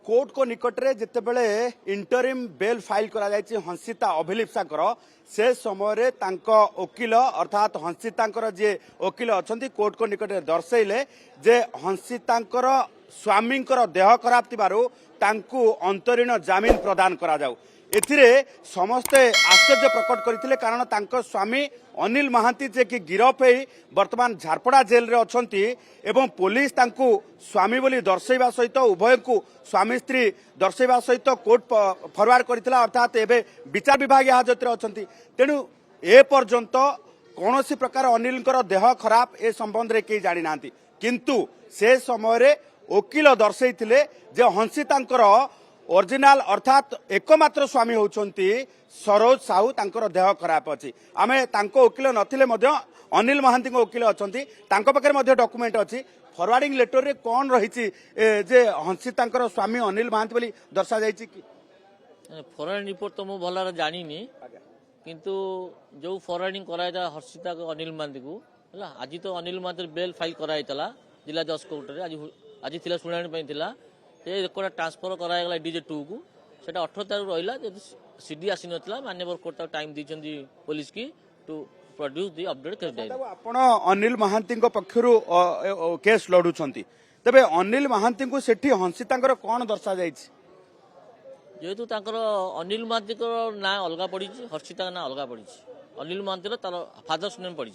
Court को निकट रे जितेबले इंटरिम बेल फाइल करा जायछि हंसिता अभिलिप्सांकर से समय तांको वकील अर्थात हंसितांकर जे वकील अछंती कोर्ट को निकट रे दर्शैले जे हंसितांकर स्वामींकर देह खराब थिबारु तांकु अंतरीण जमीन प्रदान करा जाऊ। एथिरे समस्ते आश्चर्य प्रकट करथिले कारण तांको स्वामी अनिल महांती जे कि गिरफ होई वर्तमान झारपड़ा जेल रे अछंती एवं पुलिस तांकु स्वामी बोली दर्शैबा सहित उभय को स्वामी स्त्री दर्शैबा सहित कोर्ट फरवार्ड करथिला अर्थात एबे विचार विभाग हाजत रे अछंती। तेनु ए पर्यंत कोनोसी प्रकार अनिलकर देह खराब ए संबंध रे के जानि नांती किंतु से समय रे वकील दर्शैथिले जे हंसितांकर ओरिजिनल अर्थात एकमात्र स्वामी होउछंती सरोज साहू तांकर देह खराब अछि। आमे तांको वकील नथिले मध्य अनिल महांती वकील अछंती तांको पाखरे मध्य डॉक्यूमेंट अछि फॉरवर्डिंग लेटर रे कोन रहिछि जे हंसितांकर स्वामी अनिल महांती बोली दर्शा जायछि कि फॉरवर्डिंग रिपोर्ट तो मु भलर जानिनी किंतु जो फॉरवर्डिंग करायता हर्षिता को अनिल महांती को हला आज तो अनिल महांती बेल फाइल करायतला जिला जज कोर्ट रे आज थिला सुनाणी पई थिला से रेकर्ड ट्रांसफर करायगला डीजे 2 को सेटा 18 तारिख रहिला जदि सीडी आसी नथला माननीय कोर्ट टाइम दिचंदी पुलिस की टू प्रोड्यूस दी अपडेट कर दे। आपण अनिल महांती को पक्षरु केस लडुछंती तबे अनिल महांती को सेठी हंसितांकर कोन दर्शा जायछि जेहेतु तांकर अनिल महांती को ना अलगा पड़ी हर्षिता ना अलगा पड़ी अनिल महांती तार फादर्स नेम पड़ी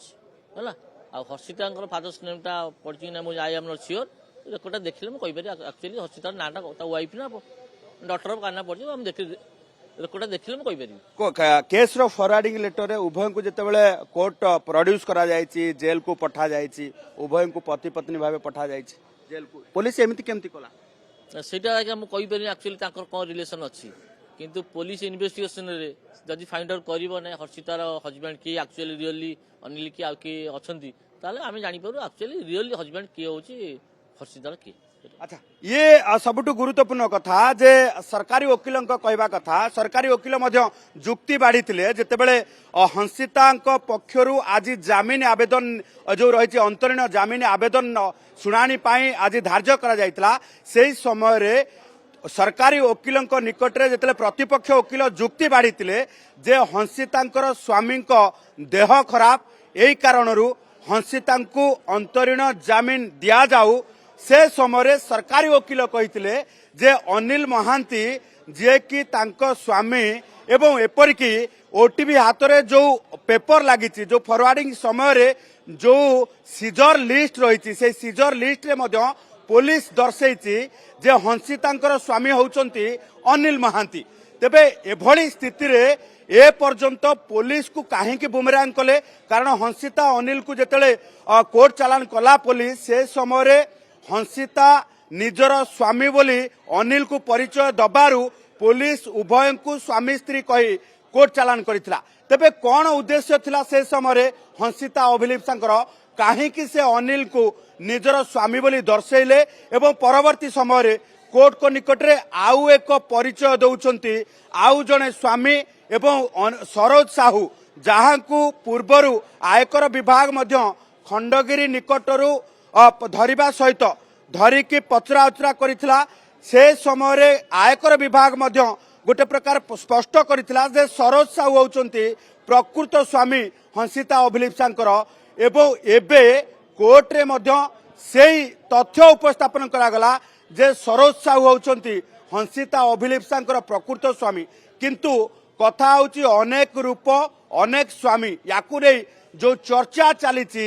है आ हर्षिता फादर्स नेम टा पड़ी ना मुझे I am not sure record देखिले मैं कहि एक्चुअली हॉस्पिटल नाटा ता वाइफ ना डॉक्टर काना पड़े हम देख रेकर्ड देखिले मैं कहि केस रो फॉरवर्डिंग लेटर रे उभय को जेतेबेले कोर्ट प्रोड्यूस करा जायछि जेल को पठा जायछि उभय को पति पत्नी भाबे पठा जायछि जेल को पुलिस एमिति केमति कला सेटा हम कहि परिनी एक्चुअली ताकर कोन रिलेशन अछि किंतु पुलिस इन्वेस्टिगेशन रे जदि फाइंड आउट करिवो नै हर्षितार हस्बैंड की एक्चुअली रियली अनिल की आ के अछंती ताले आमे जानि पारु एक्चुअली रियली हस्बैंड की होछि हर्षितार की। अच्छा ये सबुठ गुरुत्वपूर्ण कथा जे सरकारी वकील कहवा कथा सरकारी वकील जुक्ति बाढ़ी जितेबले हंसिता पक्षरु आज जमीन आवेदन जो रही अंतरीण जमीन आवेदन शुणाणी आज धार्य करा से समय रे सरकारी वकील निकट रे जिते प्रतिपक्ष वकील जुक्ति बाढ़ी जे हंसिता स्वामी देह खराब यही कारणरू हंसिता अंतरीण जमीन दि जाऊ से समय सरकारी वकील कही जे अनिल महांती जे कि तांको स्वामी एवं एपरिकी ओटीवी हाथ रे जो पेपर लगी जो फॉरवर्डिंग समय जो सीजर लिस्ट रही से सीजर लिस्ट रे मध्य पुलिस दर्शैछि जे हंसितांकर स्वामी होउचंती अनिल महांती। तेबे एभली स्थिति रे ए पर्यंत पुलिस को काहेकि बुमरांग कले कारण हंसिता अनिल को जेतेले कोर्ट चालान कला पुलिस से समय हंसिता निजर स्वामी बोली अनिल को परिचय दबारू पुलिस उभय को स्वामी स्त्री कही कोर्ट चालान करथिला। तेबे कौन उद्देश्य थिला से समय हंसिता अभिलिप्सांकर काहेकि से अनिल को निजर स्वामी बोली दर्शैले एवं परवर्ती समय कोर्ट को निकट रे आउ एक परिचय दउचंती आउ जने स्वामी एवं सरोज साहू जहां को पूर्वरु आयकर विभाग मध्य खंडगिरी निकटरू धरिबा सहित धरिकी पचरा उचरा करिथिला से समय आयकर विभाग मध्य गोटे प्रकार स्पष्ट करिथिला जे सरोज साहू होउचंती प्रकृत स्वामी हंसिता अभिलिप्सांकर एवं एबे कोर्ट रे मध्य सेही तथ्य उपस्थापन करागला जे सरोज साहू होउचंती हंसिता अभिलिप्सांकर प्रकृत स्वामी किंतु कथा होची अनेक रूप अनेक स्वामी याकु रे जो चर्चा चलीची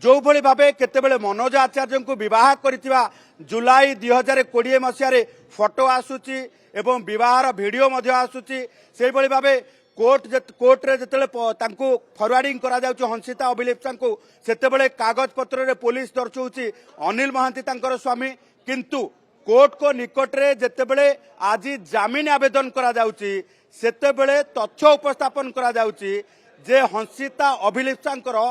जो भली भाबे केतेबेले मनोज आचार्य को विवाह करितिबा जुलाई 2020 मसिया फोटो आसुची एवं विवाहर वीडियो मध्य आसुची सेही भली भाबे कोर्ट रे जतले तांको फॉरवर्डिंग करा जाउची हंसिता अभिलिप्सा को सेतेबेले कागज पत्र रे पुलिस दर्शौची अनिल महांती तांकर स्वामी किंतु कोर्ट को निकट रे जेतेबेले आज जमीन आवेदन करा जाउची सेतेबेले तथ्य उपस्थापन करा जाउची जे हंसिता अभिलिप्सांकर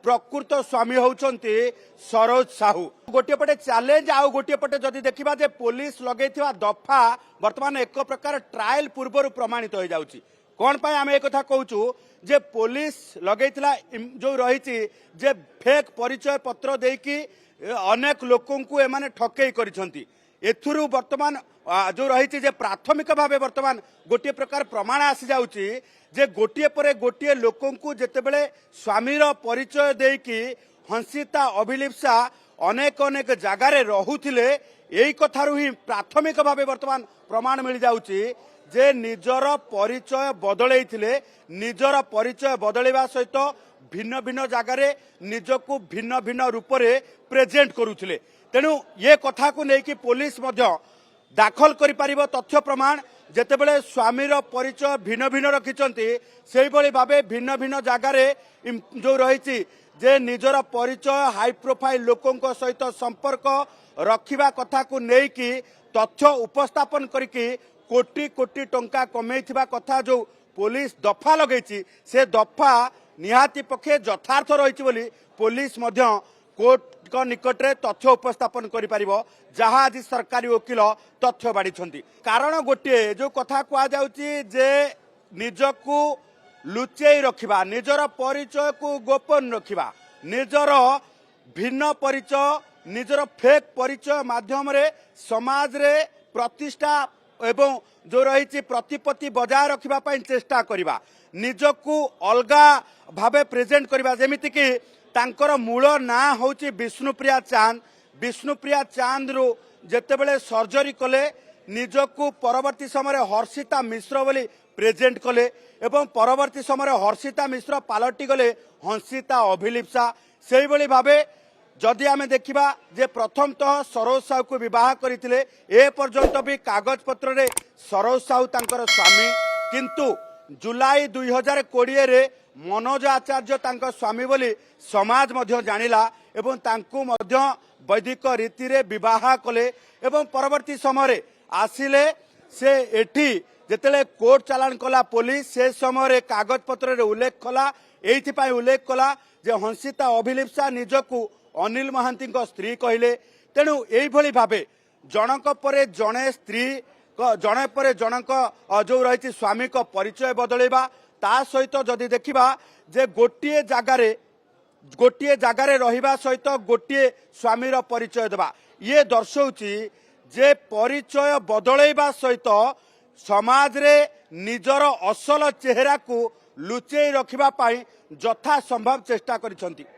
प्रकृत स्वामी होउचंती सरोज साहू। गोटे पटे चैलेंज आउ गोटे पटे जदि देखिबा जे पुलिस लगेथिबा दफा वर्तमान एक प्रकार ट्रायल पूर्व प्रमाणित हो जाउची कोन पाए आमे एक कथा कहूचु जे पुलिस लगेथिला जो रहिची जे फेक परिचय पत्र देकी अनेक लोकन को एमाने ठकेई करिसंती एथुरु वर्तमान जो रही जे प्राथमिक भाव वर्तमान गोटे प्रकार प्रमाण आसी जाउची जे गोटे पर गोटे लोकंकु जेतेबेले स्वामीर परिचय देकी हंसिता अभिलिप्सा अनेक अनेक जगार रहुथिले एई कथारु ही प्राथमिक भाव वर्तमान प्रमाण मिल जाउची जे निजर परिचय बदलैथिले निजर परिचय बदलैबा सहित भिन्न भिन्न जगार निजकु भिन्न भिन्न रूप से प्रेजेंट करुथिले तेणु ये कथा को लेकिन पुलिस दाखल करि परिबो तथ्य प्रमाण जेतेबेले स्वामीर परिचय भिन्न भिन्न रखिचंती सेही भली भाबे भिन्न भिन्न जगार जो रही जे निजर परिचय हाई प्रोफाइल लोकों सहित संपर्क रखिबा कथा को लेकी तथ्य उपस्थापन करके कोटी कोटी टंका कमेइथिबा कथा जो पुलिस दफा लगेची से दफा निहाती पक्षे यथार्थ रही बोली पुलिस कोर्ट को निकट रे तथ्य उपस्थापन करि परिबो जहाँ आज सरकारी वकील तथ्य बाड़ी कारण गोटे जो कथा कह जाउची जे निजकू लुचेई रखिबा निजर परिचय को गोपन रखिबा निजर भिन्न परिचय निजर फेक परिचय माध्यम रे समाज रे प्रतिष्ठा एवं जो रही प्रतिपत्ति बजाय रखिबा पई चेष्टा करिबा निजकू अलगा भावे प्रेजेंट करिबा जेमिति कि तांकर मूल ना होची विष्णुप्रिया चांद रु जेतेबेले सर्जरी कले निजकू परवर्ती समय हर्षिता मिश्र बोली प्रेजेंट कले एवं परवर्ती समय हर्षिता मिश्र पालटी गले हंसिता अभिलिप्सा सेही भली भावे जदि आमे देखिबा जे प्रथमतः सरोज साहू को विवाह करथिले ए पर्यंत भी कागज पत्र रे सरोज साहू तांकर स्वामी किंतु जुलाई 2020 रे मनोज आचार्य तांकर स्वामी बोली समाज मध्य जानिला एवं तांकु मध्य वैदिक रीति रे विवाह कले एवं परवर्ती समय आसिले से एठी जेतेले कोर्ट चालान कला पुलिस से समय कागज पत्र रे उल्लेख कला एथि पई उल्लेख कला जे हंसिता अभिलिप्सा निजकू अनिल महांती स्त्री कहले तेणु एई भली भाबे जनक परे जणे स्त्री जणे परे जनक जो रही स्वामी को परिचय बदलैबा ता सहित जदि देखिबा जे गोटिए जगार रहिबा सहित गोटिए स्वामीर परिचय देबा ये दर्शौची जे परिचय बदलैबा सहित समाज रे निजर असल चेहरा को लुचेई रखिबा पाई यथा संभव चेष्टा करिसंती।